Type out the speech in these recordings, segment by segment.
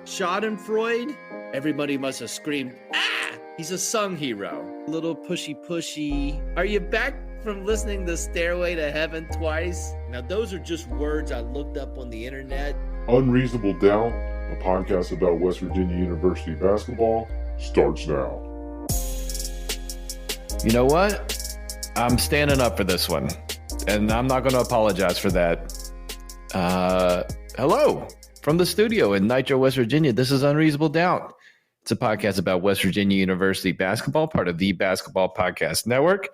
Schadenfreude? Everybody must have screamed, ah! He's a song hero. A little pushy. Are you back from listening to Stairway to Heaven twice? Now, those are just words I looked up on the internet. Unreasonable Doubt, a podcast about West Virginia University basketball, starts now. You know what? I'm standing up for this one, and I'm not going to apologize for that. Hello from the studio in Nitro, West Virginia. This is Unreasonable Doubt. It's a podcast about West Virginia University basketball, part of the Basketball Podcast Network.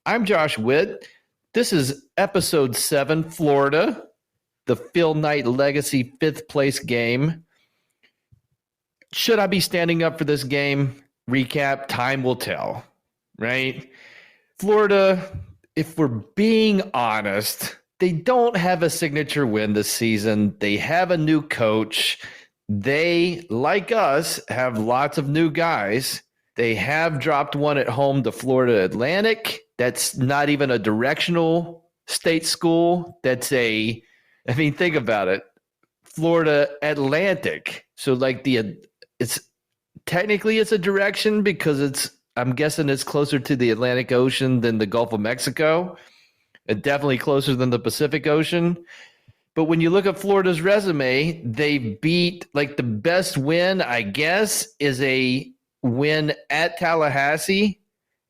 I'm Josh Witt. This is episode 7, Florida, the Phil Knight Legacy 5th place game. Should I be standing up for this game? Recap, time will tell, right? Florida, if we're being honest, they don't have a signature win this season. They have a new coach. They, like us, have lots of new guys. They have dropped one at home to Florida Atlantic. That's not even a directional state school. Think about it. Florida Atlantic. So it's technically it's a direction because I'm guessing it's closer to the Atlantic Ocean than the Gulf of Mexico. And definitely closer than the Pacific Ocean. But when you look at Florida's resume, they beat, the best win, I guess, is a win at Tallahassee.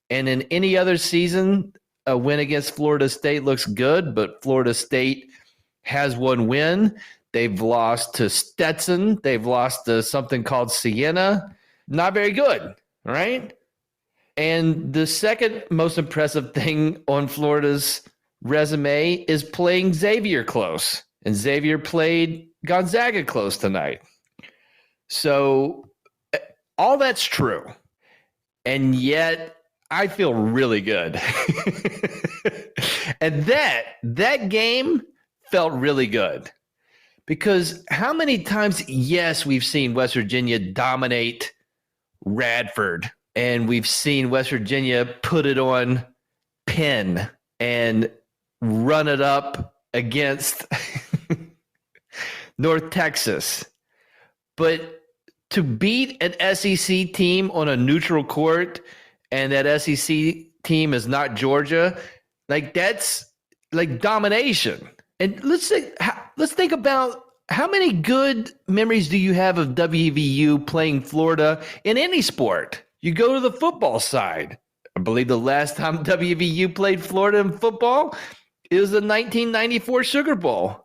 And in any other season, a win against Florida State looks good, but Florida State has one win. They've lost to Stetson. They've lost to something called Siena. Not very good, right? And the second most impressive thing on Florida's resume is playing Xavier close. And Xavier played Gonzaga close tonight. So all that's true. And yet I feel really good. And that game felt really good. Because how many times, yes, we've seen West Virginia dominate Radford. And we've seen West Virginia put it on Penn and run it up against North Texas. But to beat an SEC team on a neutral court and that SEC team is not Georgia, that's domination. And let's think about how many good memories do you have of WVU playing Florida in any sport? You go to the football side. I believe the last time WVU played Florida in football, it was the 1994 Sugar Bowl.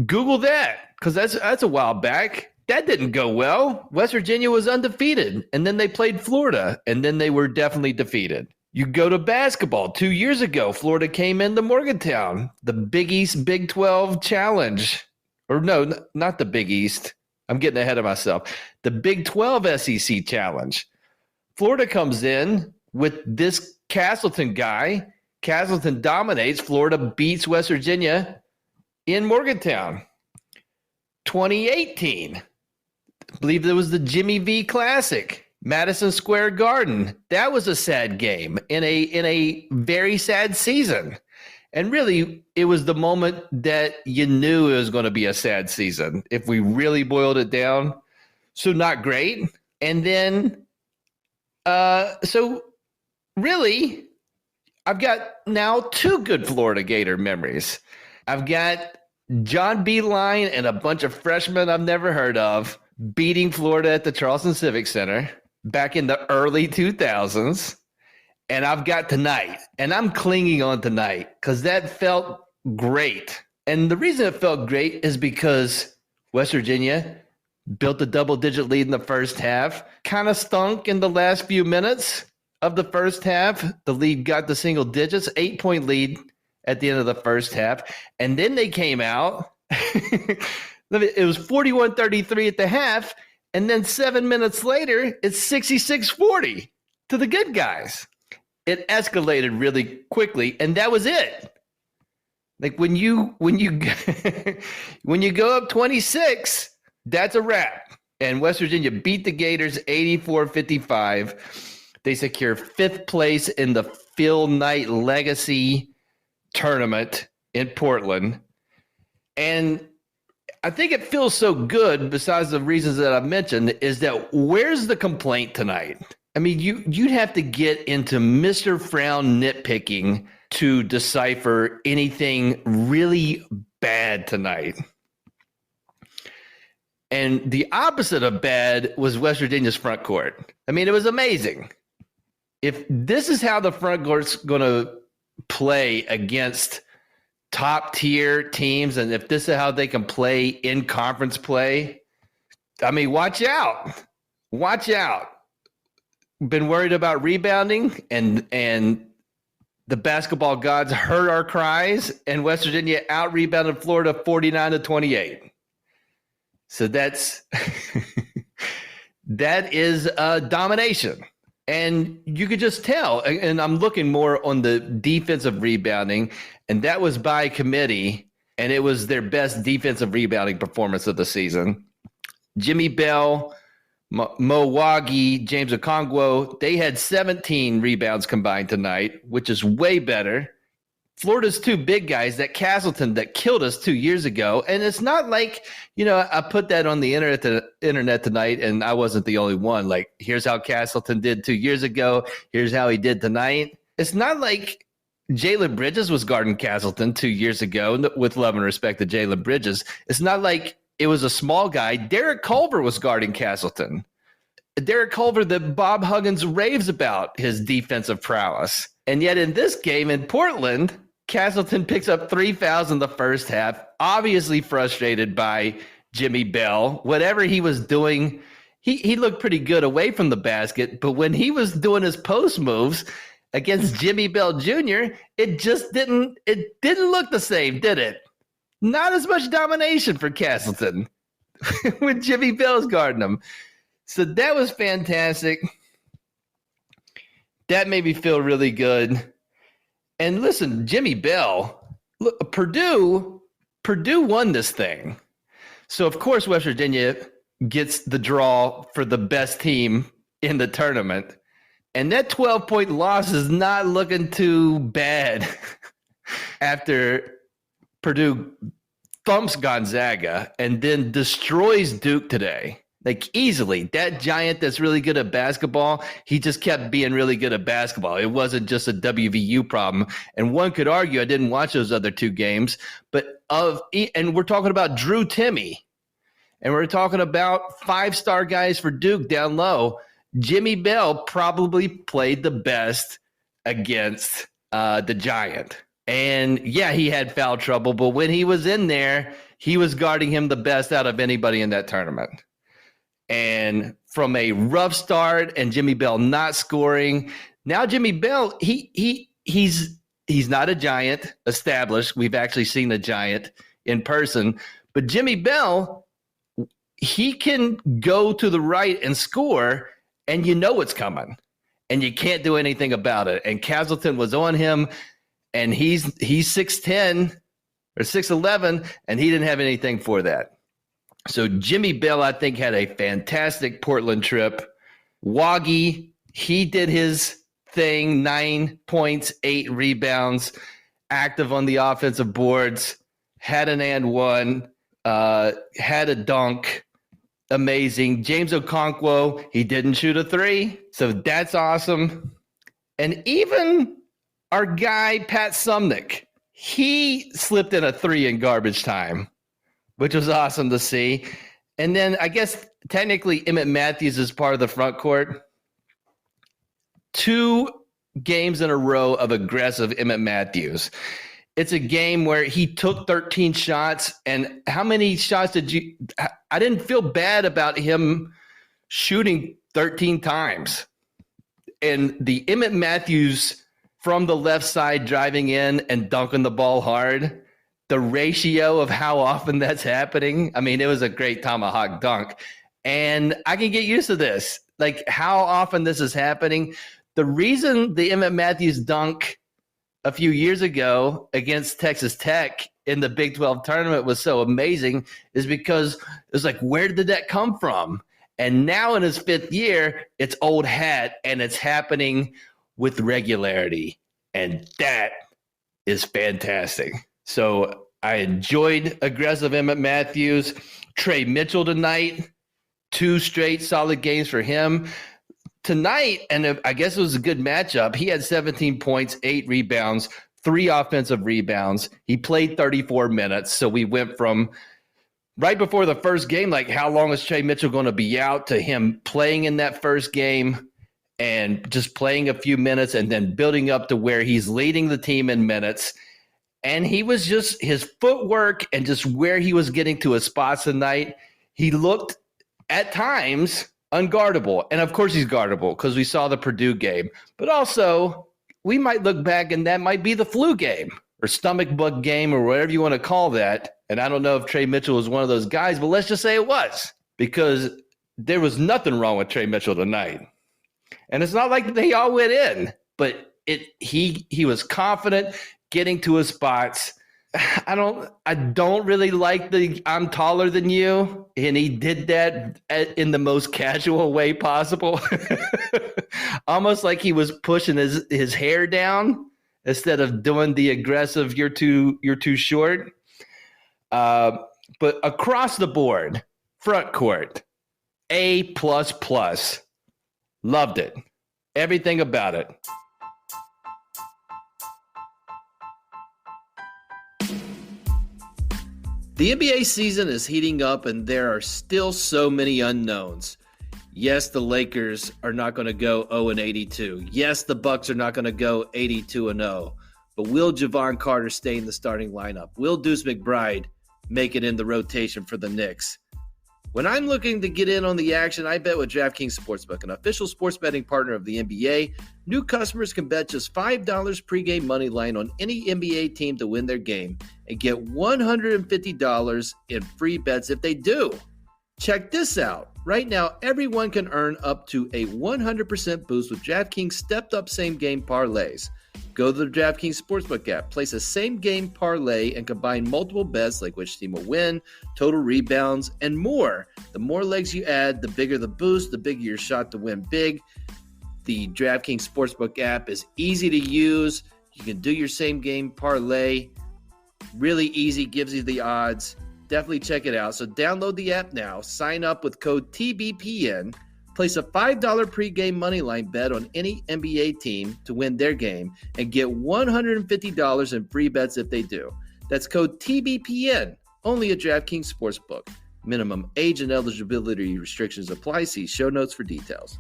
Google that, because that's a while back. That didn't go well. West Virginia was undefeated, and then they played Florida, and then they were definitely defeated. You go to basketball. 2 years ago, Florida came into Morgantown, the Big East Big 12 Challenge. Or no, not the Big East. I'm getting ahead of myself. The Big 12 SEC Challenge. Florida comes in with this Castleton guy. Castleton dominates. Florida beats West Virginia in Morgantown. 2018. I believe there was the Jimmy V Classic. Madison Square Garden. That was a sad game in a very sad season. And really, it was the moment that you knew it was going to be a sad season, if we really boiled it down. So not great. And then, so really, I've got now 2 good Florida Gator memories. I've got John Beeline and a bunch of freshmen I've never heard of beating Florida at the Charleston Civic Center back in the early 2000s. And I've got tonight, and I'm clinging on tonight because that felt great. And the reason it felt great is because West Virginia built a double-digit lead in the first half, kind of stunk in the last few minutes of the first half. The lead got to single digits, 8-point lead at the end of the first half. And then they came out. It was 41-33 at the half. And then 7 minutes later, it's 66-40 to the good guys. It escalated really quickly, and that was it. When you when you go up 26, that's a wrap. And West Virginia beat the Gators 84-55. They secure 5th place in the Phil Knight Legacy tournament in Portland. And I think it feels so good, besides the reasons that I've mentioned, is that where's the complaint tonight? I mean, you'd have to get into Mr. Frown nitpicking to decipher anything really bad tonight. And the opposite of bad was West Virginia's front court. I mean, it was amazing. If this is how the front court's going to play against top tier teams, and if this is how they can play in conference play, I mean, watch out. Watch out. Been worried about rebounding, and the basketball gods heard our cries, and West Virginia out-rebounded Florida 49-28. So that is domination. And you could just tell, and I'm looking more on the defensive rebounding, and that was by committee, and it was their best defensive rebounding performance of the season. Jimmy Bell, Mo Wagi, James Okongwu, they had 17 rebounds combined tonight, which is way better. Florida's two big guys, that Castleton that killed us 2 years ago. And it's not like, I put that on the internet tonight, and I wasn't the only one. Like, here's how Castleton did 2 years ago. Here's how he did tonight. It's not like Jalen Bridges was guarding Castleton 2 years ago, with love and respect to Jalen Bridges. It's not like it was a small guy. Derek Culver was guarding Castleton. Derek Culver that Bob Huggins raves about his defensive prowess. And yet in this game in Portland, Castleton picks up 3 fouls in the first half, obviously frustrated by Jimmy Bell. Whatever he was doing, he looked pretty good away from the basket, but when he was doing his post moves against Jimmy Bell Jr., it didn't look the same, did it? Not as much domination for Castleton when Jimmy Bell's guarding him. So that was fantastic. That made me feel really good. And listen, Jimmy Bell, look, Purdue won this thing. So, of course, West Virginia gets the draw for the best team in the tournament. And that 12-point loss is not looking too bad after Purdue thumps Gonzaga and then destroys Duke today. Like, easily. That giant that's really good at basketball, he just kept being really good at basketball. It wasn't just a WVU problem. And one could argue, I didn't watch those other two games, and we're talking about Drew Timme, and we're talking about 5-star guys for Duke down low. Jimmy Bell probably played the best against the giant. And, yeah, he had foul trouble, but when he was in there, he was guarding him the best out of anybody in that tournament. And from a rough start and Jimmy Bell not scoring, now Jimmy Bell, he's not a giant established. We've actually seen a giant in person. But Jimmy Bell, he can go to the right and score, and you know it's coming. And you can't do anything about it. And Castleton was on him, and he's 6'10", or 6'11", and he didn't have anything for that. So Jimmy Bell, I think, had a fantastic Portland trip. Wagi, he did his thing, 9 points, 8 rebounds, active on the offensive boards, had an and one, had a dunk, amazing. James Okongwu, he didn't shoot a 3, so that's awesome. And even our guy, Pat Sumnick, he slipped in a 3 in garbage time, which was awesome to see. And then I guess technically Emmett Matthews is part of the front court. 2 games in a row of aggressive Emmett Matthews. It's a game where he took 13 shots. And how many shots I didn't feel bad about him shooting 13 times. And the Emmett Matthews from the left side driving in and dunking the ball hard, the ratio of how often that's happening, I mean, it was a great tomahawk dunk. And I can get used to this, like how often this is happening. The reason the Emmett Matthews dunk a few years ago against Texas Tech in the Big 12 tournament was so amazing is because it was like, where did that come from? And now in his 5th year, it's old hat, and it's happening with regularity. And that is fantastic. So I enjoyed aggressive Emmett Matthews. Trey Mitchell tonight, 2 straight solid games for him. Tonight, and I guess it was a good matchup, he had 17 points, 8 rebounds, 3 offensive rebounds. He played 34 minutes, so we went from right before the first game, like how long is Trey Mitchell going to be out, to him playing in that first game and just playing a few minutes and then building up to where he's leading the team in minutes. And he was just, his footwork and just where he was getting to his spots tonight, he looked at times unguardable. And of course he's guardable because we saw the Purdue game. But also, we might look back and that might be the flu game or stomach bug game or whatever you want to call that. And I don't know if Trey Mitchell was one of those guys, but let's just say it was, because there was nothing wrong with Trey Mitchell tonight. And it's not like they all went in, but he was confident getting to his spots. I don't really like the I'm taller than you, and he did that in the most casual way possible. Almost like he was pushing his hair down instead of doing the aggressive you're too short. But across the board, front court, A++. Loved it. Everything about it. The NBA season is heating up and there are still so many unknowns. Yes, the Lakers are not going to go 0-82. Yes, the Bucks are not going to go 82-0. But will Javon Carter stay in the starting lineup? Will Deuce McBride make it in the rotation for the Knicks? When I'm looking to get in on the action, I bet with DraftKings Sportsbook, an official sports betting partner of the NBA. New customers can bet just $5 pregame money line on any NBA team to win their game and get $150 in free bets if they do. Check this out. Right now, everyone can earn up to a 100% boost with DraftKings stepped-up same-game parlays. Go to the DraftKings Sportsbook app, place a same-game parlay, and combine multiple bets like which team will win, total rebounds, and more. The more legs you add, the bigger the boost, the bigger your shot to win big. The DraftKings Sportsbook app is easy to use. You can do your same-game parlay. Really easy, gives you the odds. Definitely check it out. So download the app now, sign up with code TBPN, place a $5 pregame moneyline bet on any NBA team to win their game, and get $150 in free bets if they do. That's code TBPN, only at DraftKings Sportsbook. Minimum age and eligibility restrictions apply. See show notes for details.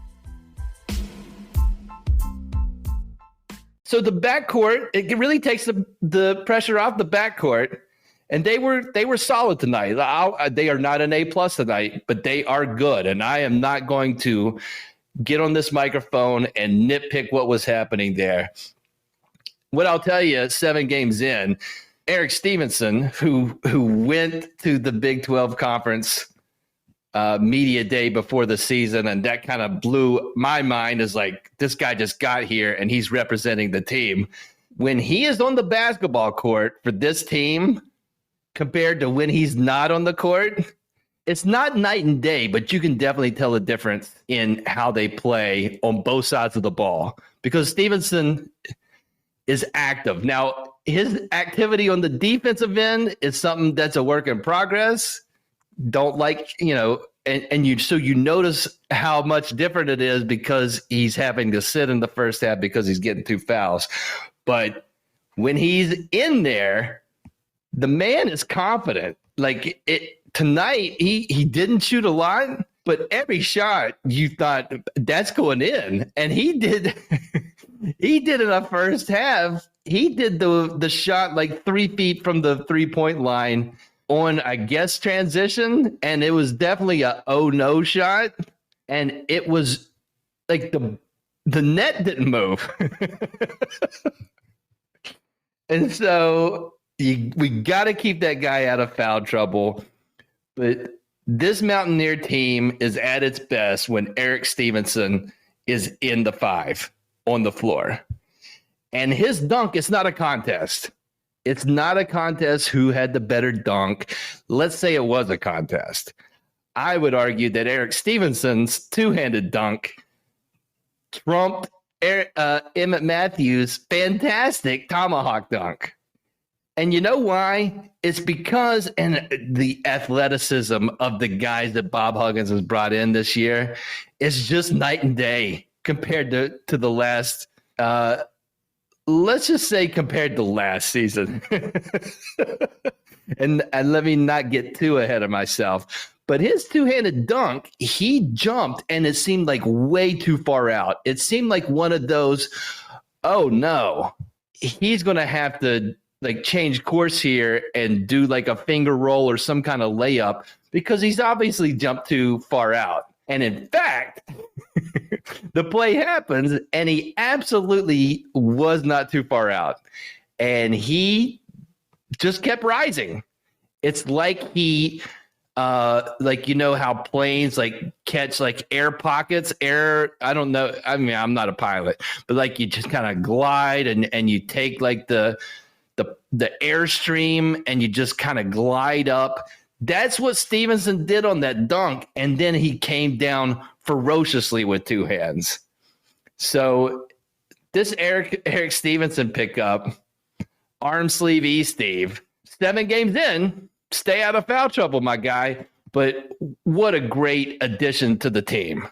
So the backcourt, it really takes the pressure off the backcourt. And they were solid tonight. They are not an A+ tonight, but they are good. And I am not going to get on this microphone and nitpick what was happening there. What I'll tell you, 7 games in, Eric Stevenson, who went to the Big 12 Conference media day before the season, and that kind of blew my mind, is like, this guy just got here and he's representing the team. When he is on the basketball court for this team, compared to when he's not on the court, it's not night and day, but you can definitely tell a difference in how they play on both sides of the ball, because Stevenson is active. Now, his activity on the defensive end is something that's a work in progress. Don't like, and you notice how much different it is because he's having to sit in the first half because he's getting 2 fouls. But when he's in there, the man is confident. Like tonight, he didn't shoot a lot, but every shot you thought that's going in, and he did. He did in the first half. He did the shot like 3 feet from the 3-point line on, I guess, transition, and it was definitely a no shot, and it was like the net didn't move, and so. We got to keep that guy out of foul trouble. But this Mountaineer team is at its best when Eric Stevenson is in the 5 on the floor. And his dunk is not a contest. It's not a contest who had the better dunk. Let's say it was a contest. I would argue that Eric Stevenson's two-handed dunk trumped Emmett Matthews' fantastic tomahawk dunk. And you know why? It's because and the athleticism of the guys that Bob Huggins has brought in this year is just night and day compared to the last let's just say compared to last season. and let me not get too ahead of myself. But his two-handed dunk, he jumped and it seemed like way too far out. It seemed like one of those, oh no, he's going to have to like change course here and do like a finger roll or some kind of layup because he's obviously jumped too far out. And in fact, the play happens and he absolutely was not too far out. And he just kept rising. It's like he like, you know how planes like catch like air pockets, I don't know. I mean, I'm not a pilot, but like you just kind of glide and you take like the airstream and you just kind of glide up. That's what Stevenson did on that dunk. And then he came down ferociously with two hands. So this Eric Stevenson pickup, arm sleeve Steve, 7 games in, stay out of foul trouble, my guy. But what a great addition to the team.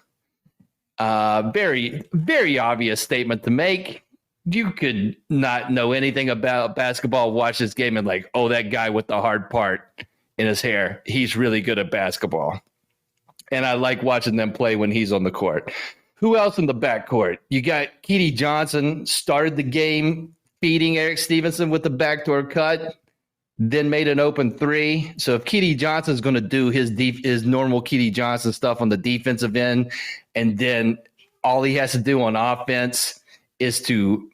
Very, very obvious statement to make. You could not know anything about basketball, watch this game and like, oh, that guy with the hard part in his hair, he's really good at basketball. And I like watching them play when he's on the court. Who else in the backcourt? You got Keedy Johnson started the game feeding Eric Stevenson with the backdoor cut, then made an open three. So if Keedy Johnson's going to do his normal Keedy Johnson stuff on the defensive end, and then all he has to do on offense is to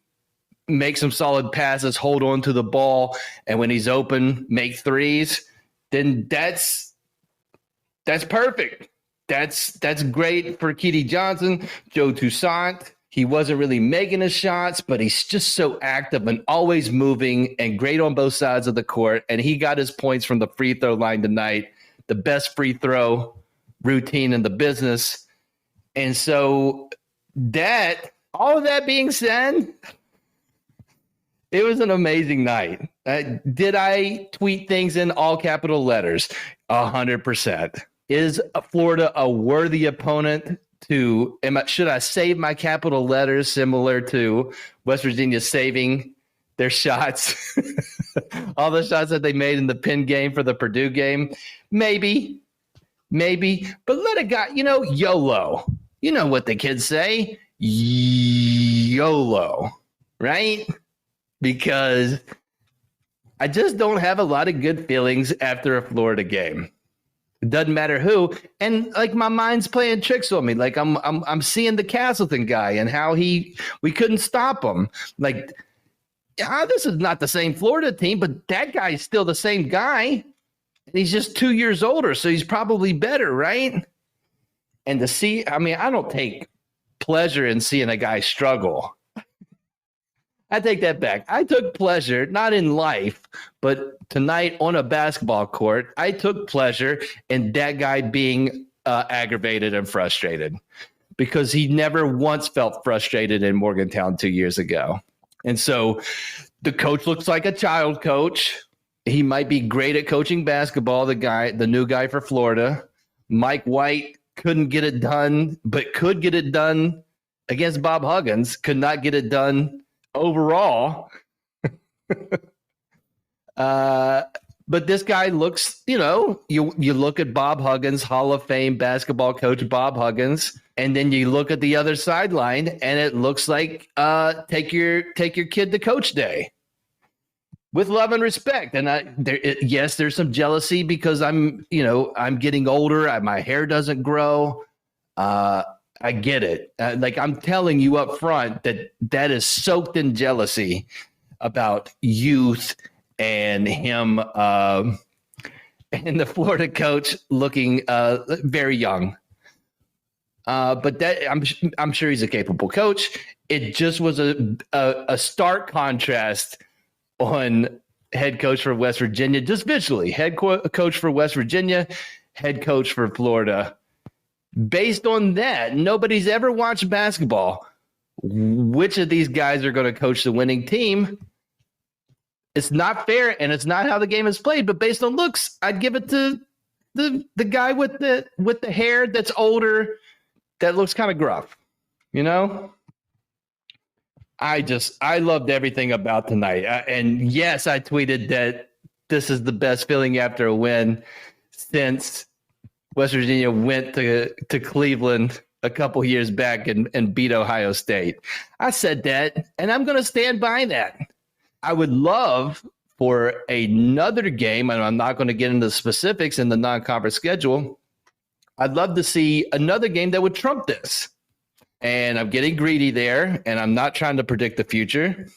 make some solid passes, hold on to the ball, and when he's open, make threes, then that's perfect. That's great for Keedy Johnson. Joe Toussaint, he wasn't really making his shots, but he's just so active and always moving and great on both sides of the court. And he got his points from the free throw line tonight, the best free throw routine in the business. And so all of that being said, it was an amazing night. Did I tweet things in all capital letters? 100%. Is Florida a worthy opponent should I save my capital letters similar to West Virginia saving their shots? All the shots that they made in the pin game for the Purdue game? Maybe. But let it go, YOLO. You know what the kids say? YOLO, right? Because I just don't have a lot of good feelings after a Florida game. It doesn't matter who, and like my mind's playing tricks on me. Like I'm seeing the Castleton guy and how we couldn't stop him. Like, this is not the same Florida team, but that guy's still the same guy, and he's just 2 years older, so he's probably better, right? And to see, I mean, I don't take pleasure in seeing a guy struggle. I take that back. I took pleasure, not in life, but tonight on a basketball court, I took pleasure in that guy being aggravated and frustrated because he never once felt frustrated in Morgantown 2 years ago. And so the coach looks like a child coach. He might be great at coaching basketball, the new guy for Florida. Mike White couldn't get it done, but could get it done against Bob Huggins, could not get it done overall. But this guy looks, you look at Bob Huggins, Hall of Fame basketball coach Bob Huggins, and then you look at the other sideline and it looks like take your kid to coach day with love and respect. And yes, there's some jealousy because I'm getting older. My hair doesn't grow. I get it. Like I'm telling you up front that is soaked in jealousy about youth and him and the Florida coach looking very young. But that I'm sure he's a capable coach. It just was a stark contrast on head coach for West Virginia, just visually. Head coach for West Virginia, head coach for Florida. Based on that, nobody's ever watched basketball. Which of these guys are going to coach the winning team? It's not fair, and it's not how the game is played. But based on looks, I'd give it to the guy with the hair that's older, that looks kind of gruff. I loved everything about tonight. And yes, I tweeted that this is the best feeling after a win since West Virginia went to Cleveland a couple years back and beat Ohio State. I said that, and I'm going to stand by that. I would love for another game, and I'm not going to get into the specifics in the non-conference schedule. I'd love to see another game that would trump this. And I'm getting greedy there, and I'm not trying to predict the future.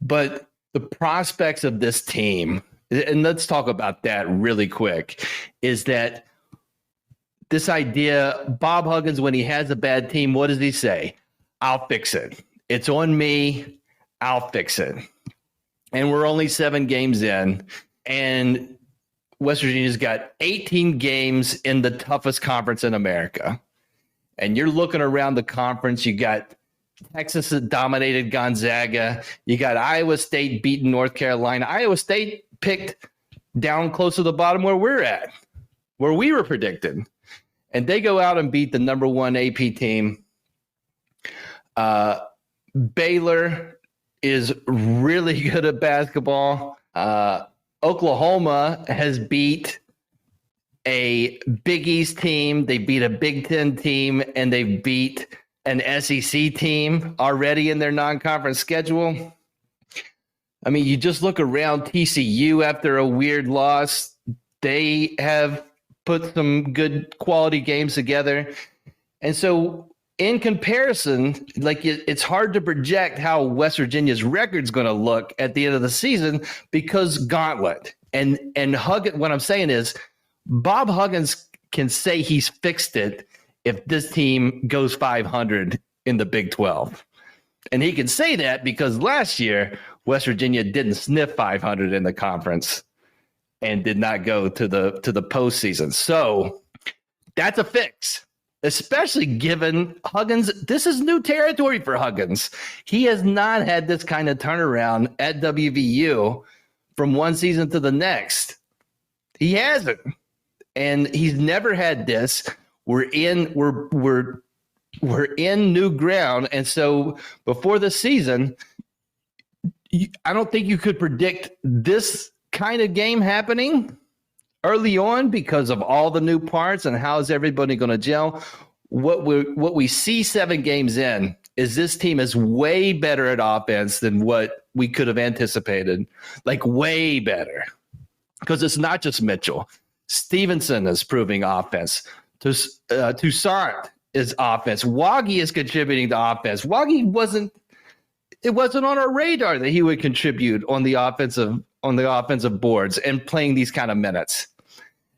But the prospects of this team, and let's talk about that really quick, is that this idea, Bob Huggins, when he has a bad team, what does he say? I'll fix it. It's on me. I'll fix it. And we're only 7 games in, and West Virginia's got 18 games in the toughest conference in America. And you're looking around the conference, you got Texas that dominated Gonzaga. You got Iowa State beating North Carolina. Iowa State picked down close to the bottom where we're at, where we were predicted. And they go out and beat the number 1 AP team. Baylor is really good at basketball. Oklahoma has beat a Big East team, they beat a Big Ten team, and they beat an SEC team already in their non-conference schedule. I mean, you just look around TCU after a weird loss. They have put some good quality games together. And so in comparison, like it's hard to project how West Virginia's record's going to look at the end of the season because gauntlet. And what I'm saying is, Bob Huggins can say he's fixed it if this team goes 500 in the Big 12. And he can say that because last year, West Virginia didn't sniff 500 in the conference and did not go to the postseason. So that's a fix, especially given Huggins. This is new territory for Huggins. He has not had this kind of turnaround at WVU from one season to the next. He hasn't. And he's never had this. We're in new ground, and so before the season, I don't think you could predict this kind of game happening early on because of all the new parts and how is everybody going to gel. What we see 7 games in is this team is way better at offense than what we could have anticipated, like way better, because it's not just Mitchell. Stevenson is proving offense. Toussaint is offense. Waggy is contributing to offense. Waggy wasn't on our radar that he would contribute on the offensive boards and playing these kind of minutes.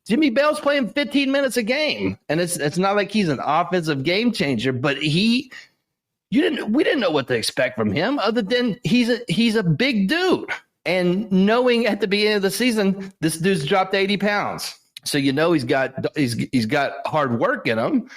Jimmy Bell's playing 15 minutes a game, and it's not like he's an offensive game changer, but we didn't know what to expect from him other than he's a big dude. And knowing at the beginning of the season, this dude's dropped 80 pounds. So he's got hard work in him.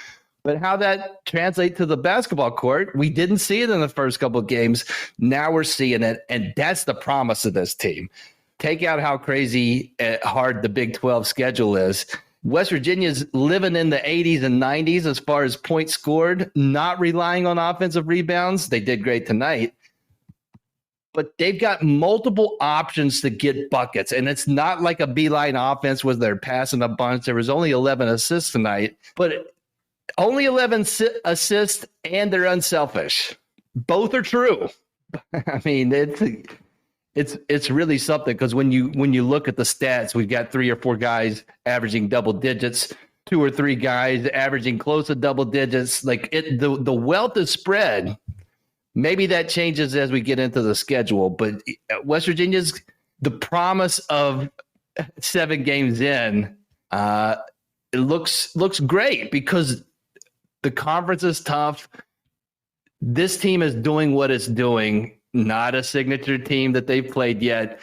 But how that translates to the basketball court, we didn't see it in the first couple of games. Now we're seeing it, and that's the promise of this team. Take out how crazy hard the Big 12 schedule is. West Virginia's living in the 80s and 90s as far as points scored, not relying on offensive rebounds. They did great tonight. But they've got multiple options to get buckets. And it's not like a beeline offense where they're passing a bunch. There was only 11 assists tonight, but only 11 assists, and they're unselfish. Both are true. I mean, it's really something because when you look at the stats, we've got 3 or 4 guys averaging double digits, 2 or 3 guys averaging close to double digits. Like the wealth is spread. Maybe that changes as we get into the schedule, but West Virginia's the promise of 7 games in. It looks great because the conference is tough. This team is doing what it's doing, not a signature team that they've played yet,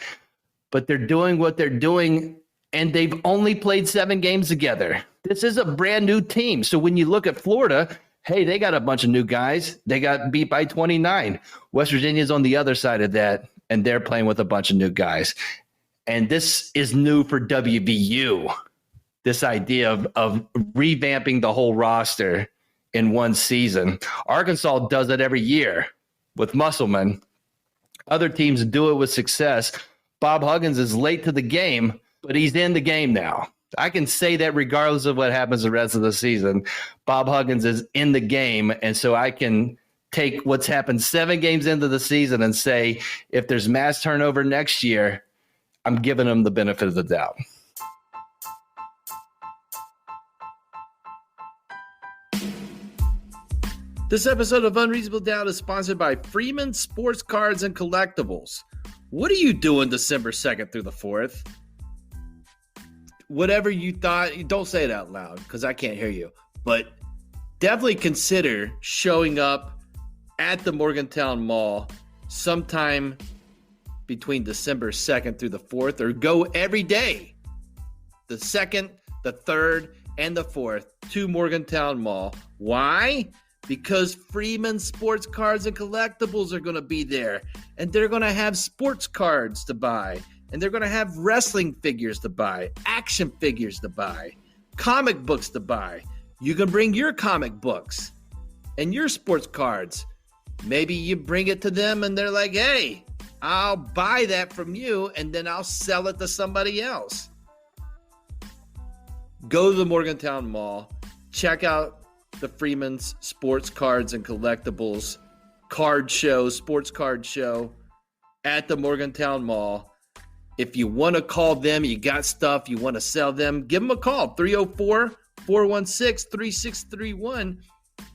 but they're doing what they're doing, and they've only played 7 games together. This is a brand new team. So when you look at Florida, hey, they got a bunch of new guys. They got beat by 29. West Virginia's on the other side of that, and they're playing with a bunch of new guys. And this is new for WVU, this idea of revamping the whole roster in one season. Arkansas does it every year with Musselman. Other teams do it with success. Bob Huggins is late to the game, but he's in the game now. I can say that regardless of what happens the rest of the season. Bob Huggins is in the game, and so I can take what's happened 7 games into the season and say, if there's mass turnover next year, I'm giving him the benefit of the doubt. This episode of Unreasonable Doubt is sponsored by Freeman Sports Cards and Collectibles. What are you doing December 2nd through the 4th? Whatever you thought, don't say it out loud because I can't hear you. But definitely consider showing up at the Morgantown Mall sometime between December 2nd through the 4th, or go every day, the 2nd, the 3rd, and the 4th to Morgantown Mall. Why? Because Freeman Sports Cards and Collectibles are going to be there, and they're going to have sports cards to buy, and they're going to have wrestling figures to buy, action figures to buy, comic books to buy. You can bring your comic books and your sports cards. Maybe you bring it to them and they're like, hey, I'll buy that from you and then I'll sell it to somebody else. Go to the Morgantown Mall, check out the Freeman's Sports Cards and Collectibles sports card show at the Morgantown Mall. If you want to call them, you got stuff, you want to sell them, give them a call, 304-416-3631,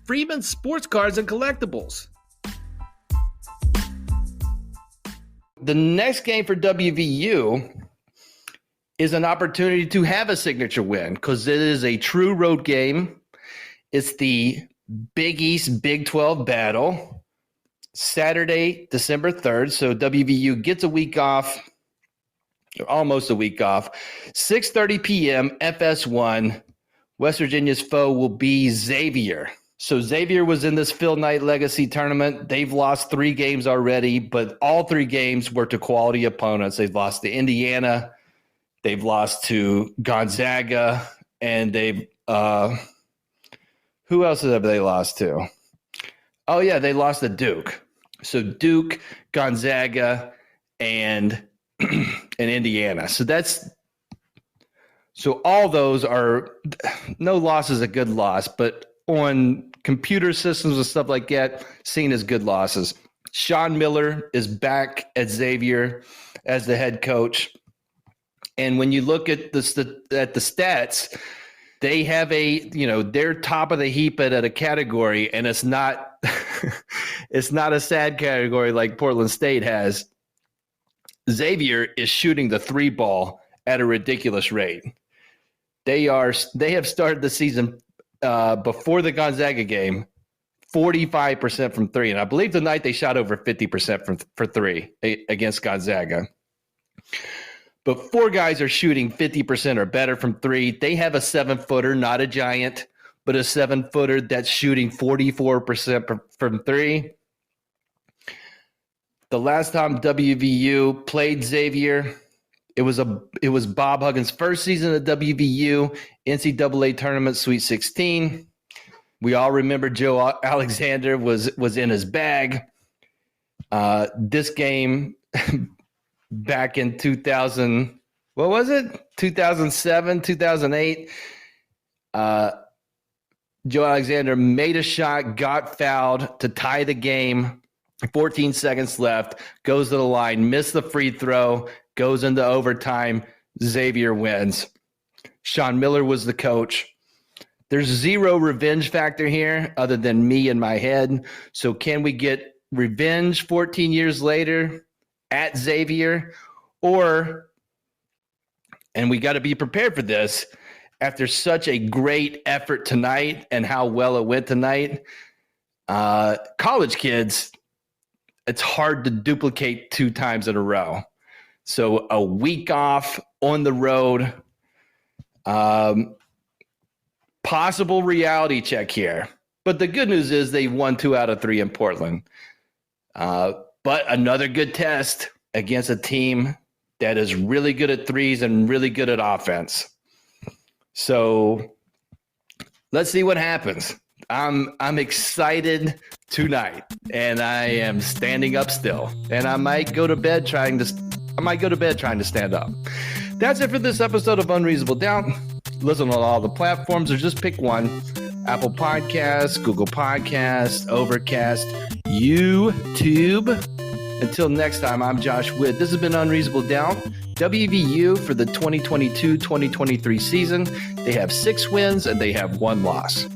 Freeman Sports Cards and Collectibles. The next game for WVU is an opportunity to have a signature win because it is a true road game. It's the Big East Big 12 battle, Saturday, December 3rd. So WVU gets a week off, almost a week off. 6:30 p.m. FS1. West Virginia's foe will be Xavier. So Xavier was in this Phil Knight Legacy tournament. They've lost 3 games already, but all 3 games were to quality opponents. They've lost to Indiana, they've lost to Gonzaga, and they've who else have they lost to? Oh yeah, they lost to Duke. So Duke, Gonzaga, and Indiana. So all those are, no loss is a good loss, but on computer systems and stuff like that, seen as good losses. Sean Miller is back at Xavier as the head coach. And when you look at the stats, they have they're top of the heap at a category, and it's not it's not a sad category like Portland State has. Xavier is shooting the 3 ball at a ridiculous rate. They have started the season before the Gonzaga game, 45% from 3. And I believe tonight they shot over 50% for 3 against Gonzaga. But 4 guys are shooting 50% or better from 3. They have a 7-footer, not a giant, but a 7-footer that's shooting 44% from 3. The last time WVU played Xavier, it was Bob Huggins' first season at WVU, NCAA tournament Sweet 16. We all remember Joe Alexander was in his bag. This game back in 2000, what was it? 2007, 2008. Joe Alexander made a shot, got fouled to tie the game. 14 seconds left, goes to the line, missed the free throw, goes into overtime. Xavier wins. Sean Miller was the coach. There's 0 revenge factor here other than me in my head. So can we get revenge 14 years later at Xavier? And we got to be prepared for this, after such a great effort tonight and how well it went tonight, college kids, it's hard to duplicate 2 times in a row. So a week off on the road, possible reality check here. But the good news is they won 2 out of 3 in Portland. But another good test against a team that is really good at threes and really good at offense. So let's see what happens. I'm excited tonight, and I am standing up still. And I might go to bed trying to stand up. That's it for this episode of Unreasonable Doubt. Listen on all the platforms, or just pick one: Apple Podcasts, Google Podcasts, Overcast, YouTube. Until next time, I'm Josh Witt. This has been Unreasonable Doubt. WVU for the 2022-2023 season. They have 6 wins and they have 1 loss.